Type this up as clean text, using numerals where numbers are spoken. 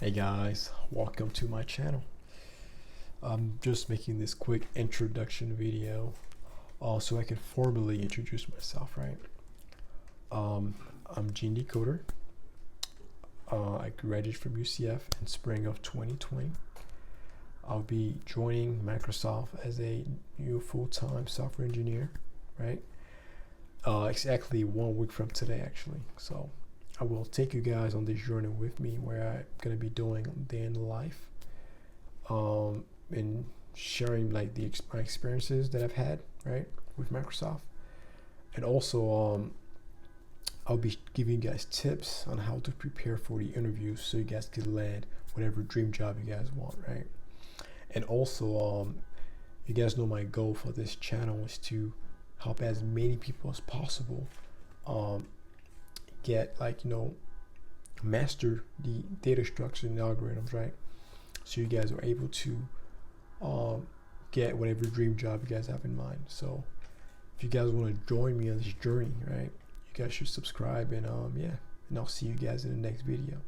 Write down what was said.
Hey guys, welcome to my channel. I'm just making this quick introduction video so I can formally introduce myself, right? I'm JeanTheCoder. I graduated from UCF in spring of 2020. I'll be joining Microsoft as a new full-time software engineer, right? Exactly 1 week from today, actually. So I will take you guys on this journey with me where I'm gonna be doing day in the life, and sharing like my experiences that I've had, right, with Microsoft, and also I'll be giving you guys tips on how to prepare for the interview so you guys can land whatever dream job you guys want, right? And also, you guys know my goal for this channel is to help as many people as possible get master the data structure and algorithms, right? So you guys are able to get whatever dream job you guys have in mind. So if you guys want to join me on this journey, right, you guys should subscribe, and yeah, and I'll see you guys in the next video.